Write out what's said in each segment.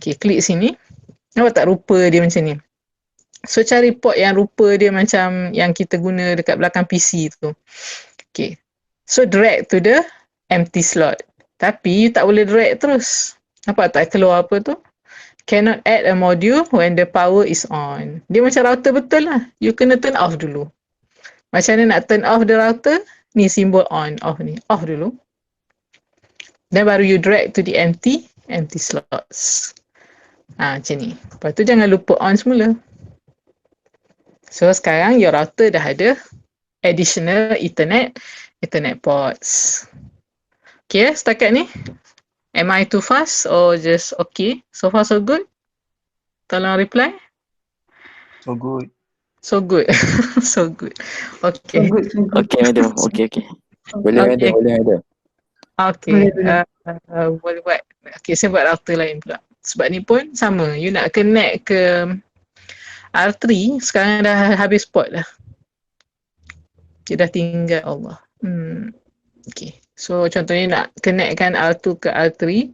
Okay, klik sini. Nampak tak rupa dia macam ni? So cari port yang rupa dia macam yang kita guna dekat belakang PC tu. Okay. So drag to the empty slot. Tapi you tak boleh drag terus. Nampak tak keluar apa tu? Cannot add a module when the power is on. Dia macam router betul lah. You kena turn off dulu. Macam mana nak turn off the router? Ni simbol on, off ni. Off dulu. Dan baru you drag to the empty slots. Macam ni. Lepas tu jangan lupa on semula. So sekarang your router dah ada additional Ethernet ports. Okay, setakat ni. Am I too fast or just okay? So far so good? Tolong reply. So good. So good. So good. Okay. Okay, madam. Okay. Boleh, Okay. madam. Okay. Boleh buat. Okay, saya buat router lain pula. Sebab ni pun sama. You nak connect ke R3, sekarang dah habis port dah. Dia dah tinggal Allah. Okay. So contohnya nak connectkan R2 ke R3.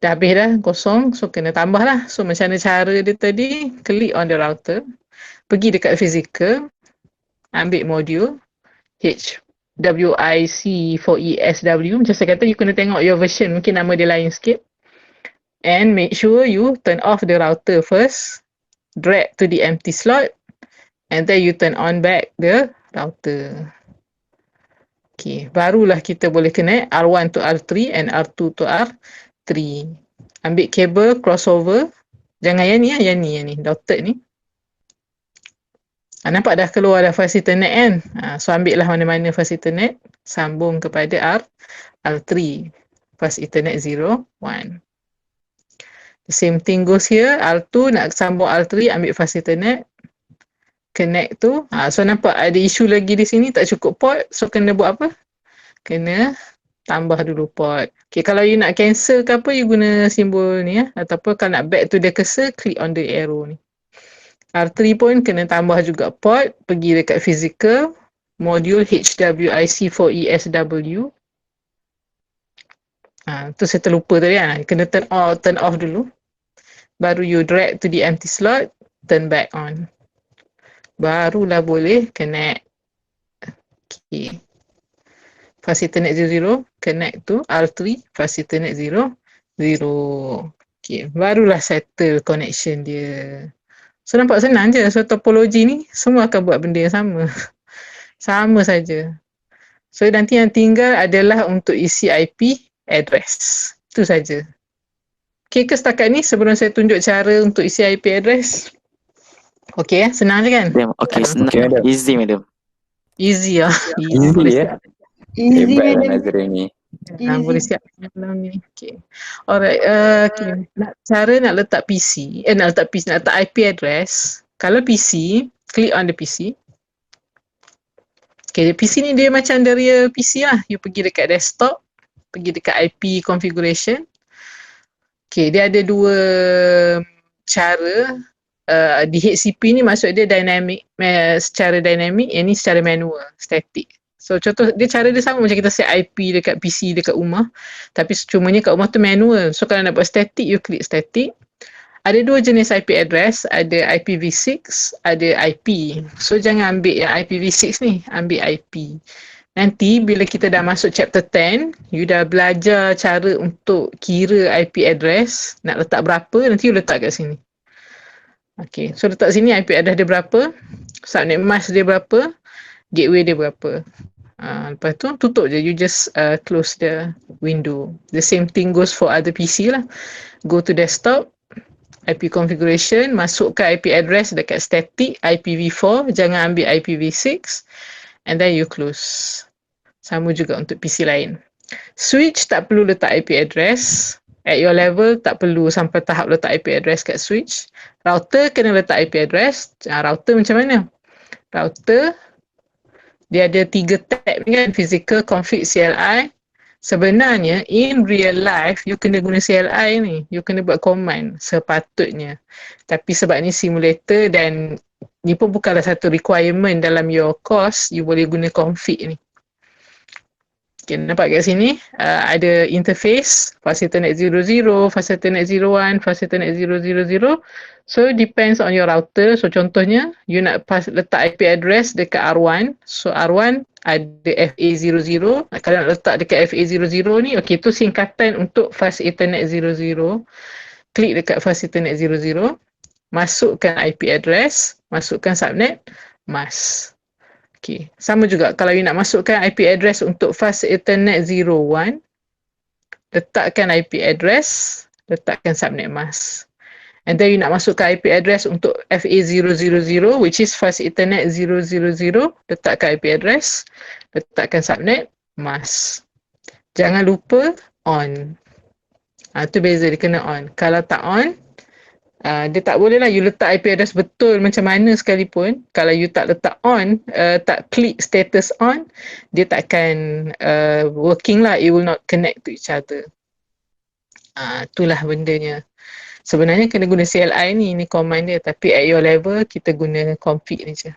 Dah habis dah, kosong. So kena tambah lah. So macam mana cara dia tadi? Click on the router. Pergi dekat physical. Ambil modul. HWIC4ESW. Macam saya kata, you kena tengok your version. Mungkin nama dia lain sikit. And make sure you turn off the router first. Drag to the empty slot. And then you turn on back the router. Okay, barulah kita boleh connect R1 to R3 and R2 to R3. Ambil kabel crossover. Jangan yang ni, dotted ni. Nampak dah keluar dah fast Ethernet kan? So ambil lah mana-mana fast Ethernet. Sambung kepada R3. Fast Ethernet 0, 1. The same thing goes here. R2 nak sambung R3, ambil fast Ethernet. Connect tu. So nampak ada isu lagi di sini, tak cukup port. So kena buat apa? Kena tambah dulu port. Okay, kalau you nak cancel ke apa, you guna simbol ni ya. Ataupun kalau nak back to the cursor, click on the arrow ni. R3 pun kena tambah juga port. Pergi dekat physical. Module HWIC4ESW. Tu saya terlupa tadi kan. Kena turn off dulu. Baru you drag to the empty slot. Turn back on. Barulah boleh connect. Okay. Fast Ethernet 00, connect to R3, Fast Ethernet 0, 0. Okay, barulah settle connection dia. So nampak senang je. So topologi ni semua akan buat benda yang sama. Sama saja. So nanti yang tinggal adalah untuk isi IP address. Itu saja. Okay ke setakat ni sebelum saya tunjuk cara untuk isi IP address? Okay, senang je kan? Okay, senang. Easy, madam. Easy lah. Easy ya. Hebat lah Nazrin ni. Boleh siap dalam ni. Okay. Alright. Okay. Cara nak letak PC. Nak letak IP address. Kalau PC, click on the PC. Okay, PC ni dia macam dari PC lah. You pergi dekat desktop. Pergi dekat IP configuration. Okay, dia ada dua cara. Di HCP ni maksud dia dynamic, secara dynamic, yang ni secara manual, static. So contoh dia cara dia sama macam kita set IP dekat PC dekat rumah, tapi cumanya kat rumah tu manual. So kalau nak buat static, you klik static. Ada dua jenis IP address, ada IPv6, ada IP. So jangan ambil yang IPv6 ni, ambil IP. Nanti bila kita dah masuk chapter 10, you dah belajar cara untuk kira IP address, nak letak berapa, nanti you letak kat sini. Okay, so letak sini IP address dia berapa, subnet mask dia berapa, gateway dia berapa. Lepas tu tutup je, you just close the window. The same thing goes for other PC lah. Go to desktop, IP configuration, masukkan IP address dekat static, IPv4, jangan ambil IPv6, and then you close. Sama juga untuk PC lain. Switch tak perlu letak IP address. At your level tak perlu sampai tahap letak IP address kat switch. Router kena letak IP address. Router macam mana? Router dia ada 3 tab kan, physical, config, CLI. Sebenarnya in real life you kena guna CLI ni. You kena buat command sepatutnya. Tapi sebab ni simulator dan ni pun bukanlah satu requirement dalam your course, you boleh guna config ni. Okay, nampak kat sini ada interface fast Ethernet 00, fast Ethernet 01, fast Ethernet 000. So depends on your router. So contohnya you nak letak IP address dekat R1. So R1 ada FA00. Kalau nak letak dekat FA00 ni, okay, tu singkatan untuk fast Ethernet 00. Klik dekat fast Ethernet 00. Masukkan IP address, masukkan subnet, mask. Okay. Sama juga kalau you nak masukkan IP address untuk fast Ethernet 01, letakkan IP address, letakkan subnet mask. And then you nak masukkan IP address untuk FA000, which is fast Ethernet 000, letakkan IP address, letakkan subnet mask. Jangan lupa on. Tu beza, dia kena on. Kalau tak on, dia tak boleh lah you letak IP address betul macam mana sekalipun. Kalau you tak letak on, tak klik status on, dia takkan working lah. It will not connect to each other. Itulah bendanya. Sebenarnya kena guna CLI ni command dia, tapi at your level kita guna config ni je.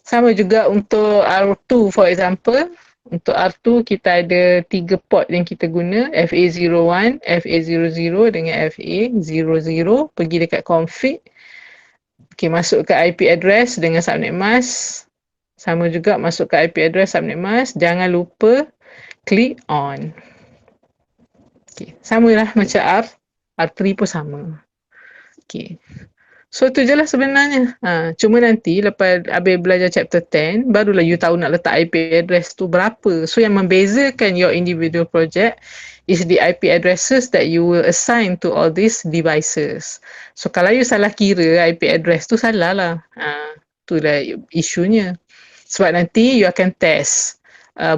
Sama juga untuk R2 for example. Untuk R2 kita ada 3 port yang kita guna, FA01, FA00 dengan FA00. Pergi dekat config. Okay, masuk ke IP address dengan subnet mask. Sama juga masuk ke IP address subnet mask. Jangan lupa klik on. Okay, samalah macam R3 pun sama. Okay. So tu je lah sebenarnya. Cuma nanti lepas habis belajar chapter 10, barulah you tahu nak letak IP address tu berapa. So yang membezakan your individual project is the IP addresses that you will assign to all these devices. So kalau you salah kira IP address tu, salah lah. Itulah isunya. Sebab nanti you akan test.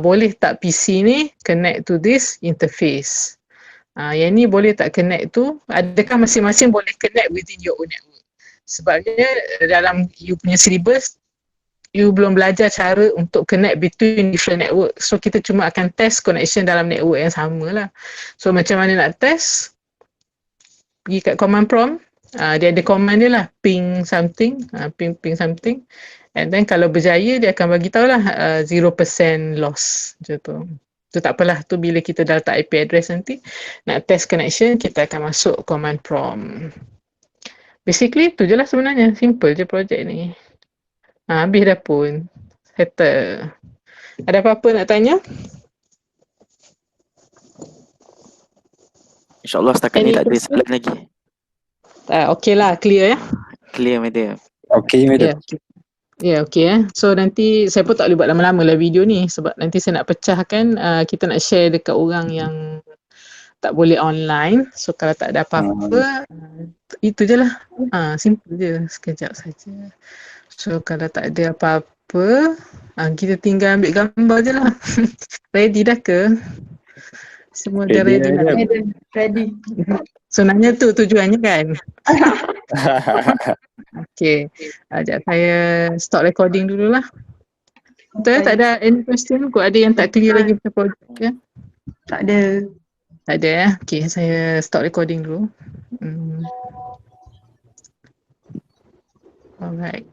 Boleh tak PC ni connect to this interface. Yang ni boleh tak connect tu, adakah masing-masing boleh connect within your own network. Sebabnya dalam you punya syllabus, you belum belajar cara untuk connect between different network. So kita cuma akan test connection dalam network yang sama lah. So macam mana nak test? Pergi kat command prompt, dia ada command dia lah, ping something, ping something. And then kalau berjaya, dia akan bagi tahu lah 0% loss macam tu. Tu tak apalah, tu bila kita dah letak IP address nanti, nak test connection, kita akan masuk command prompt. Basically tu je lah sebenarnya, simple je projek ni. Habis dah pun, settle. Ada apa-apa nak tanya? InsyaAllah setakat ni tak ada soalan lagi. Okay lah, clear ya? Clear madam. Okay, madam. Okay. So nanti saya pun tak boleh buat lama-lama lah video ni sebab nanti saya nak pecahkan, kita nak share dekat orang yang tak boleh online. So kalau tak ada apa-apa, itu je lah. Simple je, sekejap saja. So kalau tak ada apa-apa, kita tinggal ambil gambar je lah. Ready dah ke? Semua dah ready lah. Ready. Sebenarnya tu tujuannya kan? Okay. Sekejap saya stop recording dulu lah. Betul tak ada any question? Kok ada yang tak clear lagi pasal project ke? Tak ada. Tak ada ya? Okay, saya stop recording dulu. Alright.